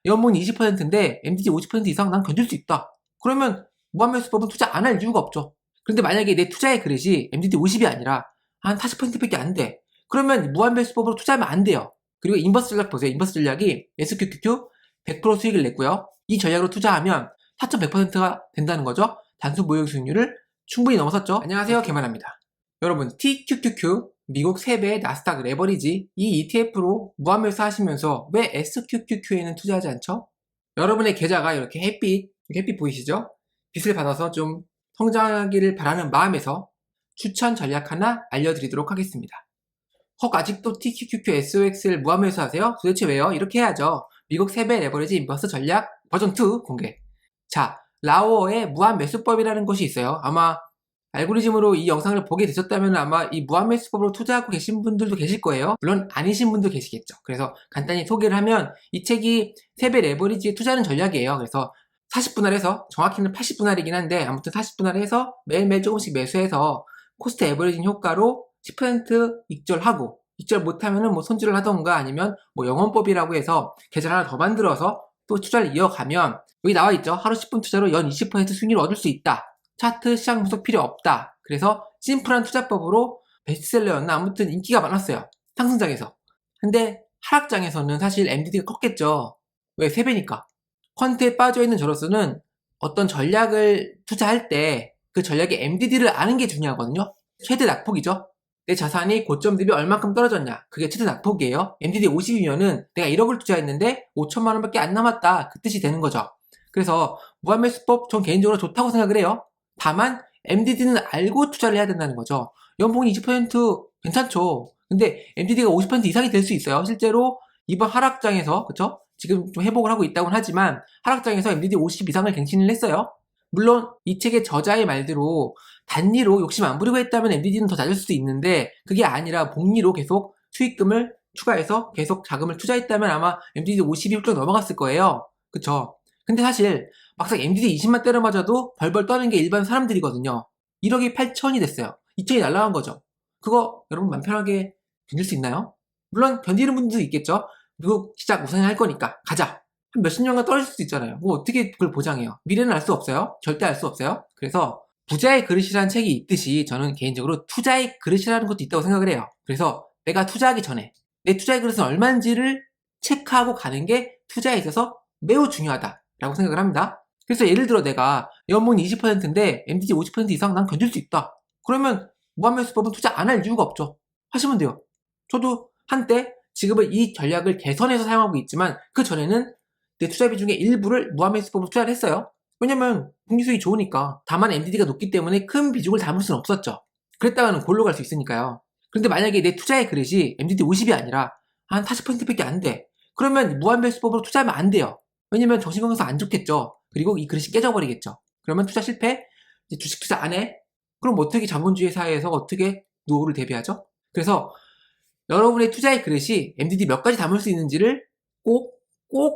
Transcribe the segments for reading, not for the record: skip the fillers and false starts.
연봉이 20%인데 MDT 50% 이상 난 견딜 수 있다. 그러면 무한매수법은 투자 안 할 이유가 없죠. 그런데 만약에 내 투자의 그릇이 MDT 50이 아니라 한 40%밖에 안 돼. 그러면 무한매수법으로 투자하면 안 돼요. 그리고 인버스 전략 보세요. 인버스 전략이 SQQQ 100% 수익을 냈고요. 이 전략으로 투자하면 4,100%가 된다는 거죠. 단순 모형 수익률을 충분히 넘어섰죠. 안녕하세요, 개만합니다. 여러분, TQQQ 미국 3배의 나스닥 레버리지 이 ETF로 무한매수 하시면서 왜 SQQQ에는 투자하지 않죠? 여러분의 계좌가 이렇게 햇빛 보이시죠? 빛을 받아서 좀 성장하기를 바라는 마음에서 추천 전략 하나 알려드리도록 하겠습니다. 아직도 TQQQ SOX를 무한매수 하세요? 도대체 왜요? 이렇게 해야죠. 미국 3배 레버리지 인버스 전략 버전 2 공개. 자, 라오어의 무한매수법이라는 것이 있어요. 아마 알고리즘으로 이 영상을 보게 되셨다면 아마 이 무한매수법으로 투자하고 계신 분들도 계실 거예요. 물론 아니신 분도 계시겠죠. 그래서 간단히 소개를 하면 이 책이 3배 레버리지에 투자하는 전략이에요. 그래서 40분할 해서 정확히는 80분할이긴 한데 아무튼 40분할 해서 매일매일 조금씩 매수해서 코스트 에버리징 효과로 10% 익절하고 익절 못하면은 뭐 손질을 하던가 아니면 뭐 영원법이라고 해서 계좌를 하나 더 만들어서 또 투자를 이어가면 여기 나와 있죠. 하루 10분 투자로 연 20% 수익률을 얻을 수 있다. 차트, 시장 분석 필요 없다. 그래서 심플한 투자법으로 베스트셀러였나 아무튼 인기가 많았어요. 상승장에서. 근데 하락장에서는 사실 MDT가 컸겠죠. 왜? 3배니까. 퀀트에 빠져있는 저로서는 어떤 전략을 투자할 때 그 전략의 MDT를 아는 게 중요하거든요. 최대 낙폭이죠. 내 자산이 고점 대비 얼만큼 떨어졌냐. 그게 최대 낙폭이에요. MDT 50이면은 내가 1억을 투자했는데 5천만 원밖에 안 남았다. 그 뜻이 되는 거죠. 그래서 무한매수법 전 개인적으로 좋다고 생각을 해요. 다만 MDT는 알고 투자를 해야 된다는 거죠. 연봉이 20% 괜찮죠. 근데 MDT가 50% 이상이 될 수 있어요. 실제로 이번 하락장에서 그쵸? 지금 좀 회복을 하고 있다고는 하지만 하락장에서 MDT 50 이상을 갱신을 했어요. 물론 이 책의 저자의 말대로 단리로 욕심 안 부리고 했다면 MDT는 더 낮을 수도 있는데 그게 아니라 복리로 계속 수익금을 추가해서 계속 자금을 투자했다면 아마 MDT 50이 훌쩍 넘어갔을 거예요. 그쵸? 근데 사실 막상 MDT 20만 때려 맞아도 벌벌 떠는 게 일반 사람들이거든요. 1억이 8천이 됐어요. 2천이 날라간 거죠. 그거 여러분 맘 편하게 견딜 수 있나요? 물론 견디는 분들도 있겠죠. 미국 시작 우선할 거니까 가자. 한 몇십 년간 떨어질 수도 있잖아요. 뭐 어떻게 그걸 보장해요? 미래는 알 수 없어요. 절대 알 수 없어요. 그래서 부자의 그릇이라는 책이 있듯이 저는 개인적으로 투자의 그릇이라는 것도 있다고 생각을 해요. 그래서 내가 투자하기 전에 내 투자의 그릇은 얼마인지를 체크하고 가는 게 투자에 있어서 매우 중요하다라고 생각을 합니다. 그래서 예를 들어 내가 연봉이 20%인데 MDT 50% 이상 난 견딜 수 있다. 그러면 무한매수법은 투자 안 할 이유가 없죠. 하시면 돼요. 저도 한때 지금은 이 전략을 개선해서 사용하고 있지만 그 전에는 내 투자비 중에 일부를 무한매수법으로 투자를 했어요. 왜냐면 복리수익이 좋으니까. 다만 MDT가 높기 때문에 큰 비중을 담을 수는 없었죠. 그랬다가는 골로 갈 수 있으니까요. 그런데 만약에 내 투자의 그릇이 MDT 50이 아니라 한 40%밖에 안 돼. 그러면 무한매수법으로 투자하면 안 돼요. 왜냐면 정신건강상 안 좋겠죠. 그리고 이 그릇이 깨져버리겠죠. 그러면 투자 실패? 이제 주식 투자 안 해? 그럼 어떻게 자본주의 사회에서 어떻게 노후를 대비하죠? 그래서 여러분의 투자의 그릇이 MDT 몇 가지 담을 수 있는지를 꼭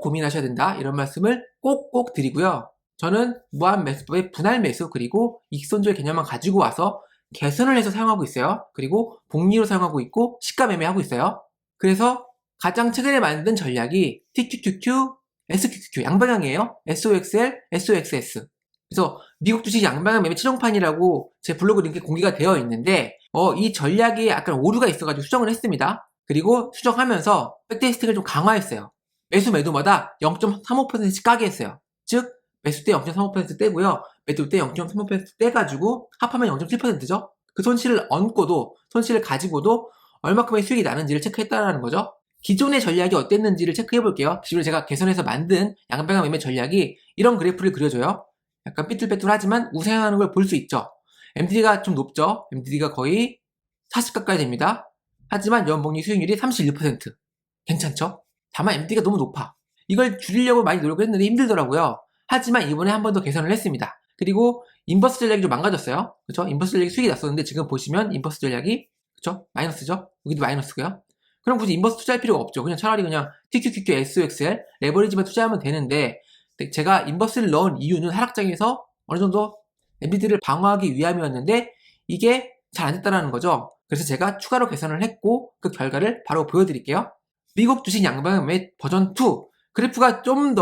고민하셔야 된다. 이런 말씀을 꼭 드리고요. 저는 무한매수법의 분할매수 그리고 익손절 개념만 가지고 와서 개선을 해서 사용하고 있어요. 그리고 복리로 사용하고 있고 시가매매하고 있어요. 그래서 가장 최근에 만든 전략이 TQQQ, SQQQ 양방향이에요. SOXL, SOXS. 그래서 미국 주식 양방향 매매 최종판이라고 제 블로그 링크에 공개가 되어 있는데 이 전략에 약간 오류가 있어가지고 수정을 했습니다. 그리고 수정하면서 백테스팅을 좀 강화했어요. 매수마다 0.35%씩 까게 했어요. 즉 매수 때 0.35% 떼고요. 매도 때 0.35% 떼가지고 합하면 0.7%죠. 그 손실을 얹고도 손실을 가지고도 얼마큼의 수익이 나는지를 체크했다는 거죠. 기존의 전략이 어땠는지를 체크해 볼게요. 기존에 제가 개선해서 만든 양방향 매매 전략이 이런 그래프를 그려줘요. 약간 삐뚤빼뚤하지만 우상향하는 걸 볼 수 있죠. MDT가 좀 높죠. MDT가 거의 40 가까이 됩니다. 하지만 연복리 수익률이 31%. 괜찮죠? 다만 MDT가 너무 높아. 이걸 줄이려고 많이 노력을 했는데 힘들더라고요. 하지만 이번에 한 번 더 개선을 했습니다. 그리고 인버스 전략이 좀 망가졌어요. 그쵸? 인버스 전략이 수익이 났었는데 지금 보시면 인버스 전략이 그쵸? 마이너스죠? 여기도 마이너스고요. 그럼 굳이 인버스 투자할 필요가 없죠. 그냥 차라리 그냥 TQQQ, SOXL 레버리지만 투자하면 되는데 제가 인버스를 넣은 이유는 하락장에서 어느 정도 MDT를 방어하기 위함이었는데 이게 잘 안 됐다는 거죠. 그래서 제가 추가로 개선을 했고 그 결과를 바로 보여드릴게요. 미국 주식 양방향 매 버전 2 그래프가 좀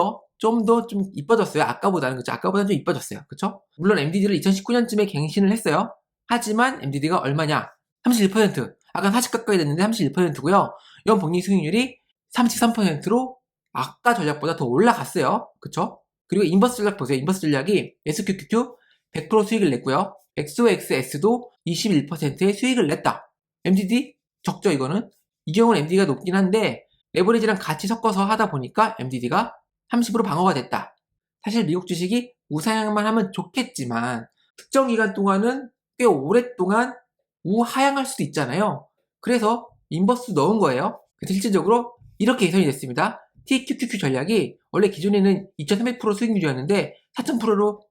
이뻐졌어요. 아까보다는. 그쵸? 아까보다는 좀 이뻐졌어요. 그쵸? 물론 MDD를 2019년쯤에 갱신을 했어요. 하지만 MDD가 얼마냐? 31%. 아까 40 가까이 됐는데 31%고요. 연복리 수익률이 33%로 아까 전략보다 더 올라갔어요. 그쵸? 그리고 인버스 전략 보세요. 인버스 전략이 SQQQ 100% 수익을 냈고요. XOXS도 21%의 수익을 냈다. MDD 적죠, 이거는? 이 경우는 MDD가 높긴 한데 레버리지랑 같이 섞어서 하다 보니까 MDD가 30으로 방어가 됐다. 사실 미국 주식이 우상향만 하면 좋겠지만 특정 기간 동안은 꽤 오랫동안 우하향할 수도 있잖아요. 그래서 인버스 넣은 거예요. 그래서 실질적으로 이렇게 개선이 됐습니다. TQQQ 전략이 원래 기존에는 2300% 수익률이었는데 4000%로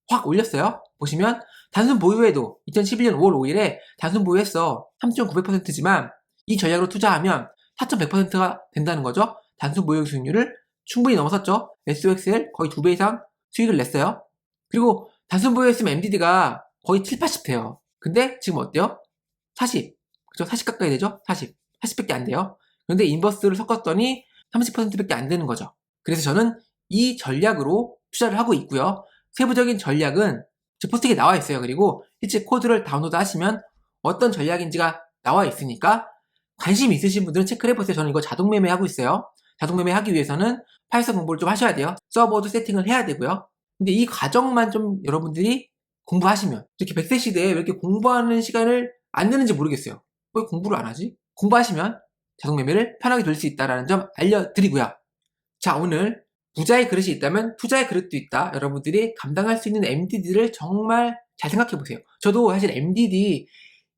확 올렸어요. 보시면 단순 보유에도 2011년 5월 5일에 단순 보유했어. 3.900%지만 이 전략으로 투자하면 4,100%가 된다는 거죠. 단순 보유 수익률을 충분히 넘어섰죠. SOXL 거의 2배 이상 수익을 냈어요. 그리고 단순 보유했으면 MDD가 거의 7, 80 돼요. 근데 지금 어때요? 40. 그죠? 40 가까이 되죠? 40. 40밖에 안 돼요. 그런데 인버스를 섞었더니 30%밖에 안 되는 거죠. 그래서 저는 이 전략으로 투자를 하고 있고요. 세부적인 전략은 저 포스트에 나와 있어요. 그리고 실제 코드를 다운로드 하시면 어떤 전략인지가 나와 있으니까 관심 있으신 분들은 체크를 해보세요. 저는 이거 자동 매매하고 있어요. 자동 매매하기 위해서는 파이썬 공부를 좀 하셔야 돼요. 서버도 세팅을 해야 되고요. 근데 이 과정만 좀 여러분들이 공부하시면 이렇게 100세 시대에 왜 이렇게 공부하는 시간을 안 내는지 모르겠어요. 왜 공부를 안 하지? 공부하시면 자동 매매를 편하게 될 수 있다는 점 알려드리고요. 자, 오늘 부자의 그릇이 있다면 투자의 그릇도 있다. 여러분들이 감당할 수 있는 MDD를 정말 잘 생각해 보세요. 저도 사실 MDD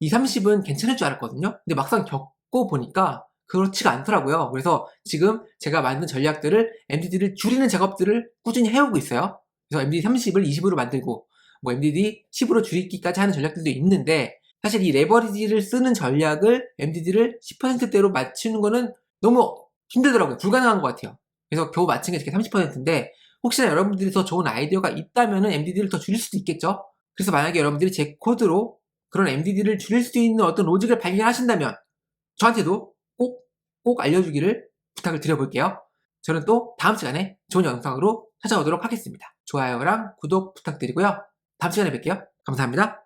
2, 30은 괜찮을 줄 알았거든요. 근데 막상 겪고 보니까 그렇지가 않더라고요. 그래서 지금 제가 만든 전략들을 MDD를 줄이는 작업들을 꾸준히 해오고 있어요. 그래서 MDD 30을 20으로 만들고 뭐 MDD 10으로 줄이기까지 하는 전략들도 있는데 사실 이 레버리지를 쓰는 전략을 MDD를 10%대로 맞추는 거는 너무 힘들더라고요. 불가능한 것 같아요. 그래서 겨우 맞춘 게 이렇게 30%인데 혹시나 여러분들이 더 좋은 아이디어가 있다면은 MDD를 더 줄일 수도 있겠죠? 그래서 만약에 여러분들이 제 코드로 그런 MDD를 줄일 수 있는 어떤 로직을 발견하신다면 저한테도 꼭 알려주기를 부탁을 드려볼게요. 저는 또 다음 시간에 좋은 영상으로 찾아오도록 하겠습니다. 좋아요랑 구독 부탁드리고요. 다음 시간에 뵐게요. 감사합니다.